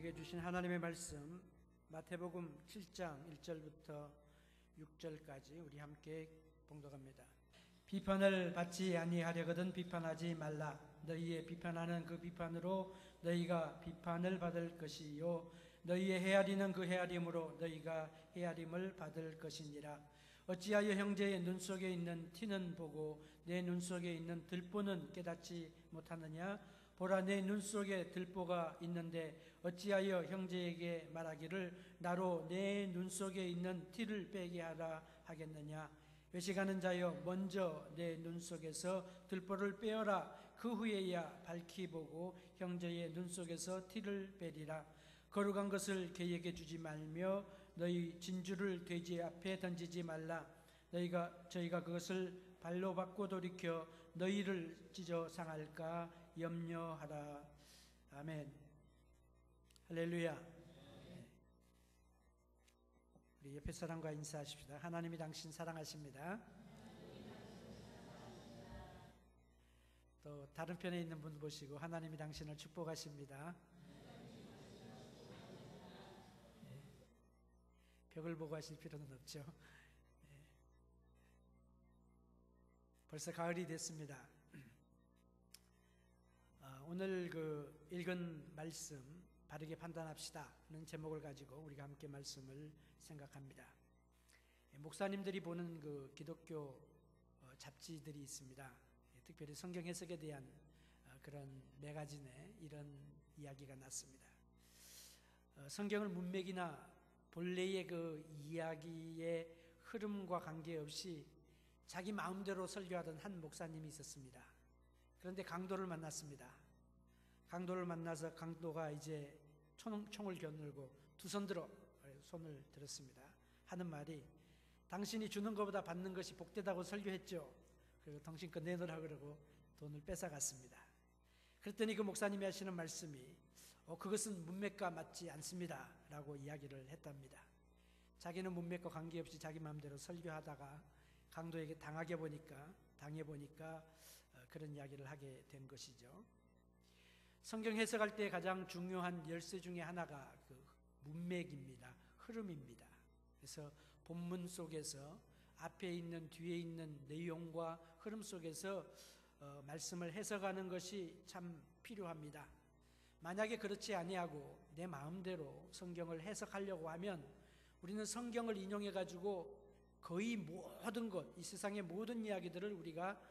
우리에게 주신 하나님의 말씀 마태복음 7장 1절부터 6절까지 우리 함께 봉독합니다. 비판을 받지 아니하려거든 비판하지 말라. 너희의 비판하는 그 비판으로 너희가 비판을 받을 것이요 너희의 헤아리는 그 헤아림으로 너희가 헤아림을 받을 것이니라. 어찌하여 형제의 눈 속에 있는 티는 보고 내 눈 속에 있는 들보는 깨닫지 못하느냐? 보라, 내 눈 속에 들보가 있는데 어찌하여 형제에게 말하기를 나로 내 눈 속에 있는 티를 빼게 하라 하겠느냐? 외식하는 자여, 먼저 내 눈 속에서 들보를 빼어라. 그 후에야 밝히 보고 형제의 눈 속에서 티를 빼리라. 거룩한 것을 개에게 주지 말며 너희 진주를 돼지 앞에 던지지 말라. 저희가 그것을 발로 받고 돌이켜 너희를 찢어 상할까 염려하라. 아멘. 할렐루야. 우리 옆에 사람과 인사하십시다. 하나님이 당신 사랑하십니다. 또 다른 편에 있는 분 보시고 하나님이 당신을 축복하십니다. 벽을 보고 하실 필요는 없죠. 벌써 가을이 됐습니다. 오늘 읽은 말씀 바르게 판단합시다는 제목을 가지고 우리가 함께 말씀을 생각합니다. 목사님들이 보는 기독교 잡지들이 있습니다. 특별히 성경 해석에 대한 그런 매거진에 이런 이야기가 났습니다. 성경을 문맥이나 본래의 그 이야기의 흐름과 관계없이 자기 마음대로 설교하던 한 목사님이 있었습니다. 그런데 강도를 만났습니다. 강도를 만나서 강도가 이제 총을 겨누고 두 손 들어 손을 들었습니다. 하는 말이 당신이 주는 것보다 받는 것이 복되다고 설교했죠. 그리고 당신 거 내놓으라 그러고 돈을 뺏어갔습니다. 그랬더니 그 목사님이 하시는 말씀이 그것은 문맥과 맞지 않습니다 라고 이야기를 했답니다. 자기는 문맥과 관계없이 자기 마음대로 설교하다가 강도에게 당해보니까 그런 이야기를 하게 된 것이죠. 성경 해석할 때 가장 중요한 열쇠 중에 하나가 그 문맥입니다. 흐름입니다. 그래서 본문 속에서 앞에 있는 뒤에 있는 내용과 흐름 속에서 말씀을 해석하는 것이 참 필요합니다. 만약에 그렇지 아니하고 내 마음대로 성경을 해석하려고 하면 우리는 성경을 인용해 가지고 거의 모든 것, 이 세상의 모든 이야기들을 우리가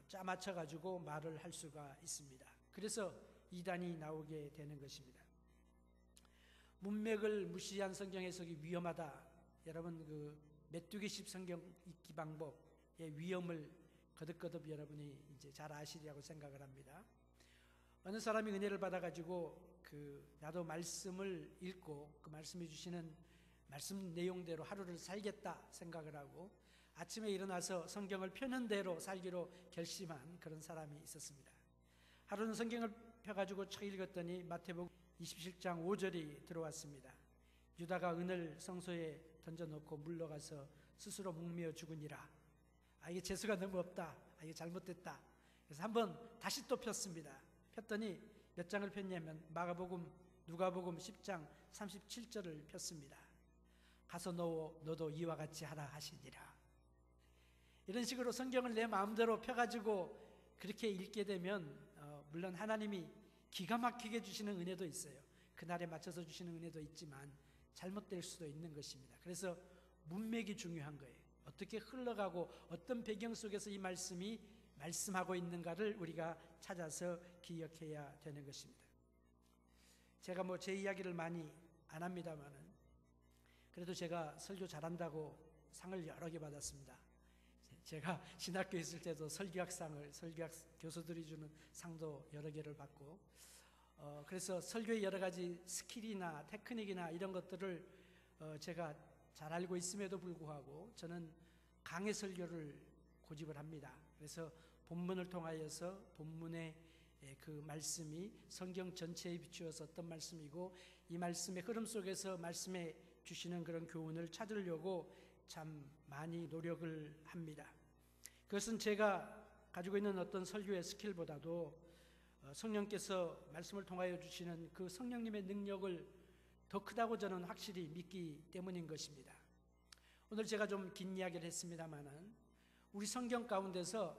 짜맞춰 가지고 말을 할 수가 있습니다. 그래서 이단이 나오게 되는 것입니다. 문맥을 무시한 성경 해석이 위험하다. 여러분 메뚜기식 성경 읽기 방법의 위험을 거듭 여러분이 이제 잘 아시리라고 생각을 합니다. 어느 사람이 은혜를 받아가지고 나도 말씀을 읽고 그 말씀해 주시는 말씀 내용대로 하루를 살겠다 생각을 하고 아침에 일어나서 성경을 펴는 대로 살기로 결심한 그런 사람이 있었습니다. 하루는 성경을 펴가지고 쳐 읽었더니 마태복음 27장 5절이 들어왔습니다. 유다가 은을 성소에 던져놓고 물러가서 스스로 목매어 죽으니라. 이게 재수가 너무 없다. 이게 잘못됐다. 그래서 한번 다시 또 폈습니다. 폈더니 몇 장을 폈냐면 누가복음 10장 37절을 폈습니다. 가서 너도 이와 같이 하라 하시니라. 이런 식으로 성경을 내 마음대로 펴가지고 그렇게 읽게 되면 물론 하나님이 기가 막히게 주시는 은혜도 있어요. 그날에 맞춰서 주시는 은혜도 있지만 잘못될 수도 있는 것입니다. 그래서 문맥이 중요한 거예요. 어떻게 흘러가고 어떤 배경 속에서 이 말씀이 말씀하고 있는가를 우리가 찾아서 기억해야 되는 것입니다. 제가 제 이야기를 많이 안 합니다만은 그래도 제가 설교 잘한다고 상을 여러 개 받았습니다. 제가 신학교에 있을 때도 설교학 교수들이 주는 상도 여러 개를 받고 그래서 설교의 여러 가지 스킬이나 테크닉이나 이런 것들을 제가 잘 알고 있음에도 불구하고 저는 강해 설교를 고집을 합니다. 그래서 본문을 통하여서 본문의 그 말씀이 성경 전체에 비추어서 어떤 말씀이고 이 말씀의 흐름 속에서 말씀에 주시는 그런 교훈을 찾으려고 참 많이 노력을 합니다. 그것은 제가 가지고 있는 어떤 설교의 스킬보다도 성령께서 말씀을 통하여 주시는 그 성령님의 능력을 더 크다고 저는 확실히 믿기 때문인 것입니다. 오늘 제가 좀 긴 이야기를 했습니다마는 우리 성경 가운데서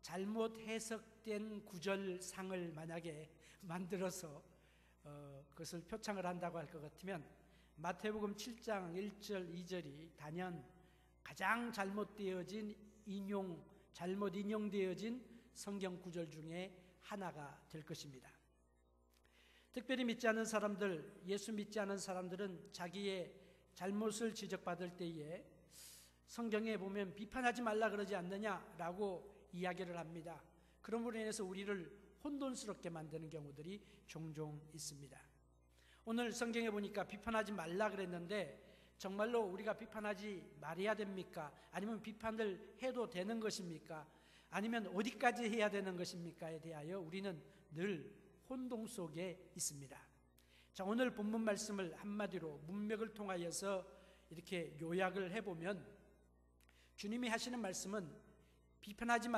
잘못 해석된 구절상을 만약에 만들어서 그것을 표창을 한다고 할 것 같으면 마태복음 7장 1절 2절이 단연 가장 잘못 인용되어진 성경 구절 중에 하나가 될 것입니다. 특별히 믿지 않은 사람들, 예수 믿지 않은 사람들은 자기의 잘못을 지적받을 때에 성경에 보면 비판하지 말라 그러지 않느냐라고 이야기를 합니다. 그러므로 인해서 우리를 혼돈스럽게 만드는 경우들이 종종 있습니다. 오늘 성경에 보니까 비판하지 말라 그랬는데 정말로 우리가 비판하지 말아야 됩니까? 아니면 비판을 해도 되는 것입니까? 아니면 어디까지 해야 되는 것입니까에 대하여 우리는 늘 혼동 속에 있습니다. 자, 오늘 본문 말씀을 한마디로 문맥을 통하여서 이렇게 요약을 해보면 주님이 하시는 말씀은 비판하지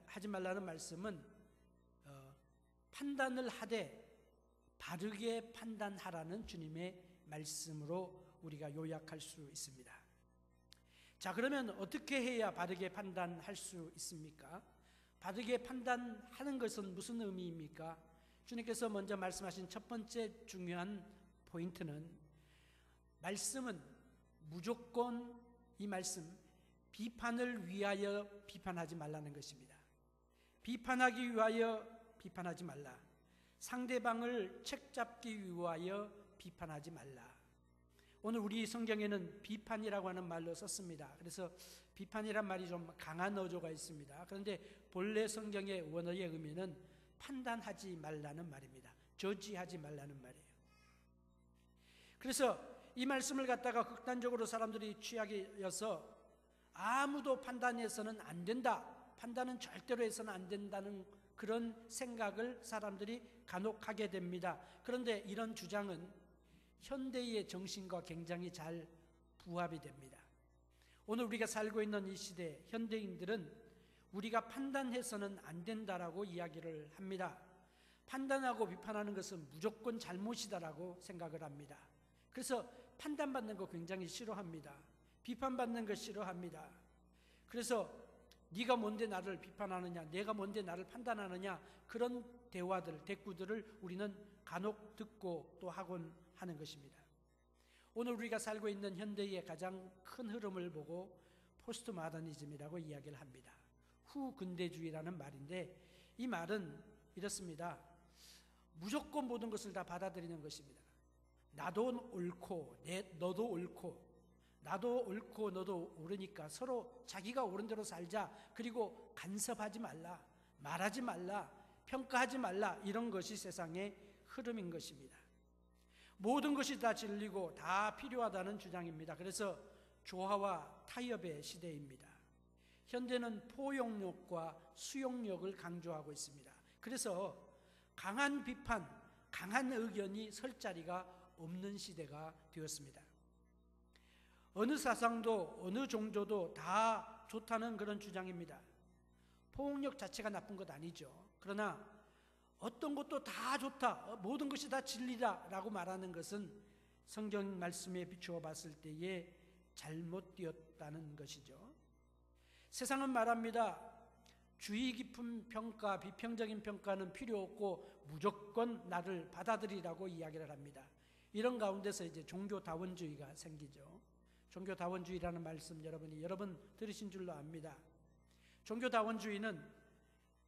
하지 말라는 말씀은 판단을 하되 바르게 판단하라는 주님의 말씀으로 우리가 요약할 수 있습니다. 자, 그러면 어떻게 해야 바르게 판단할 수 있습니까? 바르게 판단하는 것은 무슨 의미입니까? 주님께서 먼저 말씀하신 첫 번째 중요한 포인트는 말씀은 무조건 이 말씀 비판을 위하여 비판하지 말라는 것입니다. 비판하기 위하여 비판하지 말라. 상대방을 책잡기 위하여 비판하지 말라. 오늘 우리 성경에는 비판이라고 하는 말로 썼습니다. 그래서 비판이란 말이 좀 강한 어조가 있습니다. 그런데 본래 성경의 원어의 의미는 판단하지 말라는 말입니다. 저지하지 말라는 말이에요. 그래서 이 말씀을 갖다가 극단적으로 사람들이 취하여서 아무도 판단해서는 안 된다, 판단은 절대로 해서는 안 된다는 그런 생각을 사람들이 간혹 하게 됩니다. 그런데 이런 주장은 현대의 정신과 굉장히 잘 부합이 됩니다. 오늘 우리가 살고 있는 이 시대 현대인들은 우리가 판단해서는 안 된다라고 이야기를 합니다. 판단하고 비판하는 것은 무조건 잘못이다라고 생각을 합니다. 그래서 판단받는 거 굉장히 싫어합니다. 비판받는 거 싫어합니다. 그래서 네가 뭔데 나를 비판하느냐, 내가 뭔데 나를 판단하느냐, 그런 대화들, 대꾸들을 우리는 간혹 듣고 또 하곤 하는 것입니다. 오늘 우리가 살고 있는 현대의 가장 큰 흐름을 보고 포스트 모더니즘이라고 이야기를 합니다. 후근대주의라는 말인데 이 말은 이렇습니다. 무조건 모든 것을 다 받아들이는 것입니다. 나도 옳고 너도 옳고, 나도 옳고 너도 옳으니까 서로 자기가 옳은 대로 살자. 그리고 간섭하지 말라, 말하지 말라, 평가하지 말라. 이런 것이 세상의 흐름인 것입니다. 모든 것이 다 진리고 다 필요하다는 주장입니다. 그래서 조화와 타협의 시대입니다. 현대는 포용력과 수용력을 강조하고 있습니다. 그래서 강한 비판, 강한 의견이 설 자리가 없는 시대가 되었습니다. 어느 사상도 어느 종교도 다 좋다는 그런 주장입니다. 포용력 자체가 나쁜 것 아니죠. 그러나 어떤 것도 다 좋다, 모든 것이 다 진리다라고 말하는 것은 성경 말씀에 비추어 봤을 때에 잘못되었다는 것이죠. 세상은 말합니다. 주의 깊은 평가, 비평적인 평가는 필요 없고 무조건 나를 받아들이라고 이야기를 합니다. 이런 가운데서 이제 종교다원주의가 생기죠. 종교다원주의라는 말씀 여러분 들으신 줄로 압니다. 종교다원주의는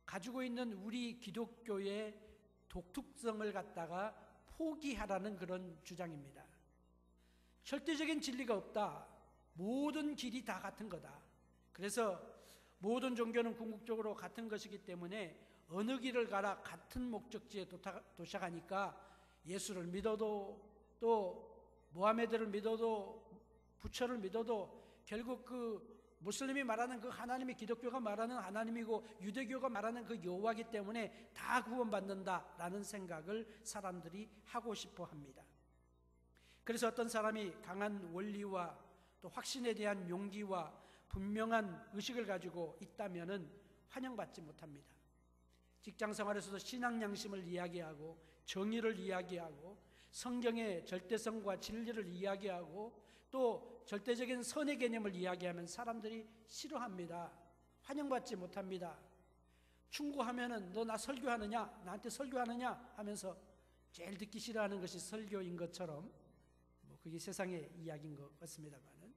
가지고 있는 우리 기독교의 독특성을 갖다가 포기하라는 그런 주장입니다. 절대적인 진리가 없다. 모든 길이 다 같은 거다. 그래서 모든 종교는 궁극적으로 같은 것이기 때문에 어느 길을 가라 같은 목적지에 도착하니까 예수를 믿어도 또 모하메드를 믿어도 부처를 믿어도 결국 그 무슬림이 말하는 그 하나님이 기독교가 말하는 하나님이고 유대교가 말하는 그 여호와이기 때문에 다 구원받는다라는 생각을 사람들이 하고 싶어 합니다. 그래서 어떤 사람이 강한 원리와 또 확신에 대한 용기와 분명한 의식을 가지고 있다면은 환영받지 못합니다. 직장 생활에서도 신앙 양심을 이야기하고 정의를 이야기하고 성경의 절대성과 진리를 이야기하고 또 절대적인 선의 개념을 이야기하면 사람들이 싫어합니다. 환영받지 못합니다. 충고하면은 너 나 설교하느냐? 나한테 설교하느냐? 하면서 제일 듣기 싫어하는 것이 설교인 것처럼 그게 세상의 이야기인 것 같습니다만은,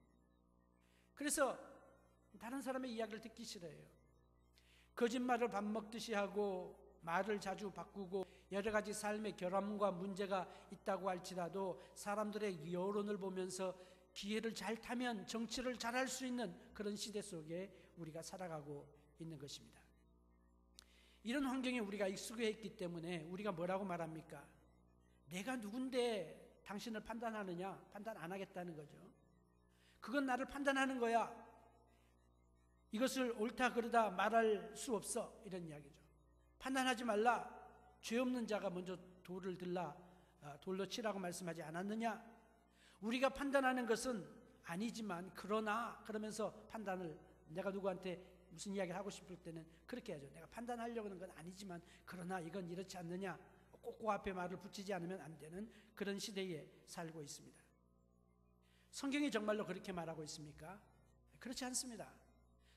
그래서 다른 사람의 이야기를 듣기 싫어해요. 거짓말을 밥 먹듯이 하고 말을 자주 바꾸고 여러 가지 삶의 결함과 문제가 있다고 할지라도 사람들의 여론을 보면서 기회를 잘 타면 정치를 잘할 수 있는 그런 시대 속에 우리가 살아가고 있는 것입니다. 이런 환경에 우리가 익숙해 있기 때문에 우리가 뭐라고 말합니까? 내가 누군데 당신을 판단하느냐? 판단 안 하겠다는 거죠. 그건 나를 판단하는 거야. 이것을 옳다 그르다 말할 수 없어. 이런 이야기죠. 판단하지 말라. 죄 없는 자가 먼저 돌을 들라 돌로 치라고 말씀하지 않았느냐? 우리가 판단하는 것은 아니지만 그러나 그러면서 판단을 내가 누구한테 무슨 이야기를 하고 싶을 때는 그렇게 하죠. 내가 판단하려고 하는 건 아니지만 그러나 이건 이렇지 않느냐? 꼭 앞에 말을 붙이지 않으면 안 되는 그런 시대에 살고 있습니다. 성경이 정말로 그렇게 말하고 있습니까? 그렇지 않습니다.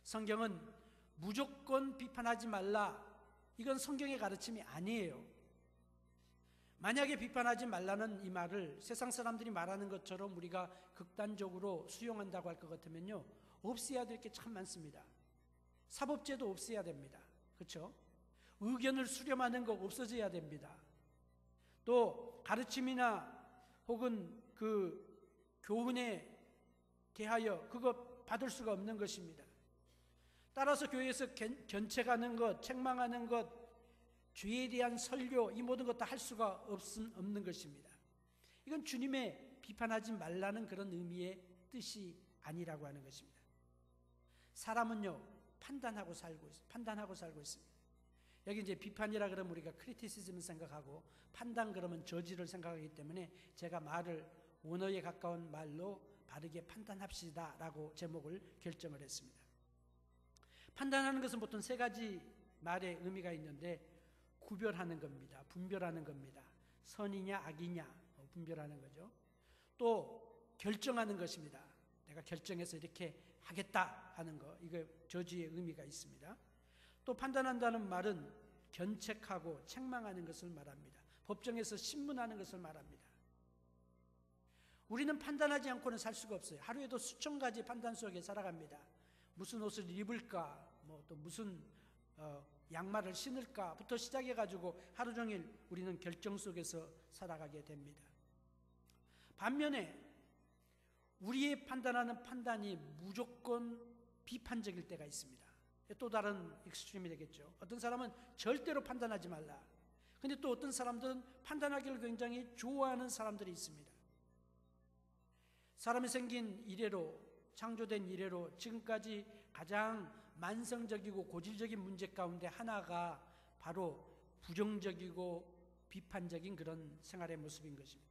성경은 무조건 비판하지 말라. 이건 성경의 가르침이 아니에요. 만약에 비판하지 말라는 이 말을 세상 사람들이 말하는 것처럼 우리가 극단적으로 수용한다고 할 것 같으면요, 없애야 될 게 참 많습니다. 사법제도 없애야 됩니다. 그렇죠? 의견을 수렴하는 거 없어져야 됩니다. 또 가르침이나 혹은 그 교훈에 대하여 그거 받을 수가 없는 것입니다. 따라서 교회에서 견책하는 것, 책망하는 것, 죄에 대한 설교, 이 모든 것 다 할 수가 없는 것입니다. 이건 주님의 비판하지 말라는 그런 의미의 뜻이 아니라고 하는 것입니다. 사람은요, 판단하고 살고 있습니다. 여기 이제 비판이라 그러면 우리가 크리티시즘을 생각하고 판단 그러면 저지를 생각하기 때문에 제가 말을 원어에 가까운 말로 바르게 판단합시다 라고 제목을 결정을 했습니다. 판단하는 것은 보통 세 가지 말의 의미가 있는데 구별하는 겁니다. 분별하는 겁니다. 선이냐 악이냐 분별하는 거죠. 또 결정하는 것입니다. 내가 결정해서 이렇게 하겠다 하는 거, 이거 저주의 의미가 있습니다. 또 판단한다는 말은 견책하고 책망하는 것을 말합니다. 법정에서 신문하는 것을 말합니다. 우리는 판단하지 않고는 살 수가 없어요. 하루에도 수천 가지 판단 속에 살아갑니다. 무슨 옷을 입을까, 또 무슨 양말을 신을까부터 시작해가지고 하루 종일 우리는 결정 속에서 살아가게 됩니다. 반면에 우리의 판단하는 판단이 무조건 비판적일 때가 있습니다. 또 다른 익스트림이 되겠죠. 어떤 사람은 절대로 판단하지 말라. 근데 또 어떤 사람들은 판단하기를 굉장히 좋아하는 사람들이 있습니다. 사람이 생긴 이래로, 창조된 이래로 지금까지 가장 만성적이고 고질적인 문제 가운데 하나가 바로 부정적이고 비판적인 그런 생활의 모습인 것입니다.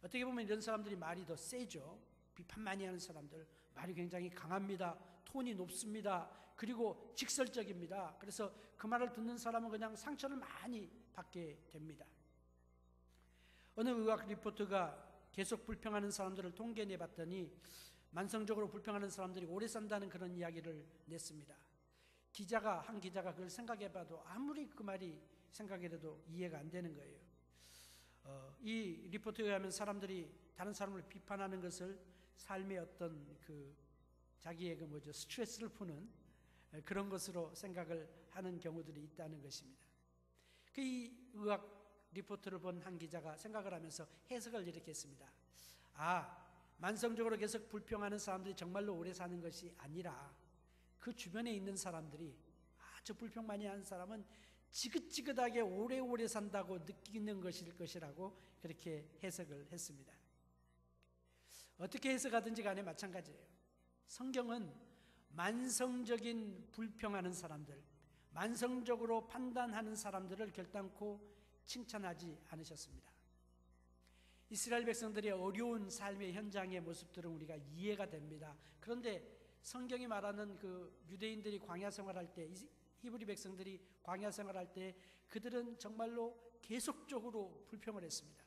어떻게 보면 이런 사람들이 말이 더 세죠. 비판 많이 하는 사람들 말이 굉장히 강합니다. 톤이 높습니다. 그리고 직설적입니다. 그래서 그 말을 듣는 사람은 그냥 상처를 많이 받게 됩니다. 어느 의학 리포트가 계속 불평하는 사람들을 통계내봤더니 만성적으로 불평하는 사람들이 오래 산다는 그런 이야기를 냈습니다. 한 기자가 그걸 생각해봐도 아무리 그 말이 생각해도 이해가 안 되는 거예요. 이 리포트에 의하면 사람들이 다른 사람을 비판하는 것을 삶의 어떤 자기의 스트레스를 푸는 그런 것으로 생각을 하는 경우들이 있다는 것입니다. 이 의학 리포트를 본 한 기자가 생각을 하면서 해석을 이렇게 했습니다. 만성적으로 계속 불평하는 사람들이 정말로 오래 사는 것이 아니라 그 주변에 있는 사람들이 저 불평 많이 하는 사람은 지긋지긋하게 오래오래 산다고 느끼는 것일 것이라고 그렇게 해석을 했습니다. 어떻게 해석하든지 간에 마찬가지예요. 성경은 만성적인 불평하는 사람들, 만성적으로 판단하는 사람들을 결단코 칭찬하지 않으셨습니다. 이스라엘 백성들의 어려운 삶의 현장의 모습들은 우리가 이해가 됩니다. 그런데 성경이 말하는 그 유대인들이 광야 생활할 때 히브리 백성들이 광야 생활할 때 그들은 정말로 계속적으로 불평을 했습니다.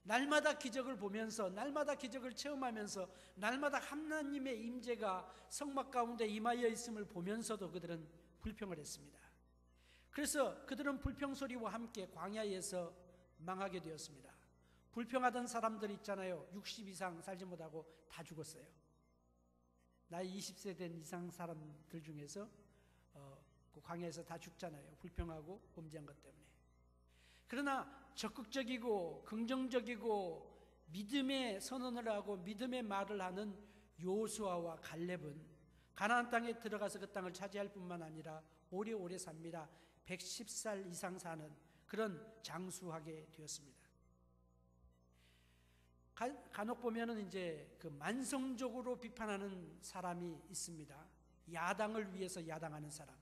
날마다 기적을 보면서, 날마다 기적을 체험하면서, 날마다 하나님의 임재가 성막 가운데 임하여 있음을 보면서도 그들은 불평을 했습니다. 그래서 그들은 불평 소리와 함께 광야에서 망하게 되었습니다. 불평하던 사람들 있잖아요. 60 이상 살지 못하고 다 죽었어요. 나이 20세 된 이상 사람들 중에서 그 광야에서 다 죽잖아요. 불평하고 범죄한 것 때문에. 그러나 적극적이고 긍정적이고 믿음의 선언을 하고 믿음의 말을 하는 여호수아와 갈렙은 가나안 땅에 들어가서 그 땅을 차지할 뿐만 아니라 오래오래 삽니다. 110살 이상 사는 그런 장수하게 되었습니다. 간혹 보면은 이제 그 만성적으로 비판하는 사람이 있습니다. 야당을 위해서 야당하는 사람.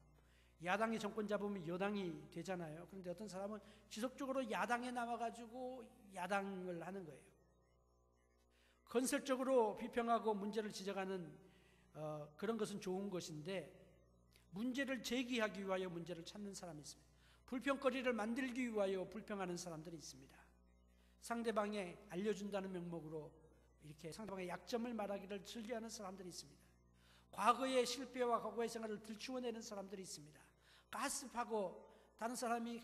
야당이 정권 잡으면 여당이 되잖아요. 그런데 어떤 사람은 지속적으로 야당에 나와가지고 야당을 하는 거예요. 건설적으로 비평하고 문제를 지적하는 그런 것은 좋은 것인데, 문제를 제기하기 위하여 문제를 찾는 사람이 있습니다. 불평거리를 만들기 위하여 불평하는 사람들이 있습니다. 상대방에 알려준다는 명목으로 이렇게 상대방의 약점을 말하기를 즐겨하는 사람들이 있습니다. 과거의 실패와 과거의 생활을 들추어내는 사람들이 있습니다. 가습하고 다른 사람이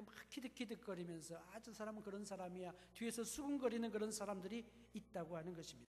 막 키득키득거리면서 저 사람은 그런 사람이야 뒤에서 수군거리는 그런 사람들이 있다고 하는 것입니다.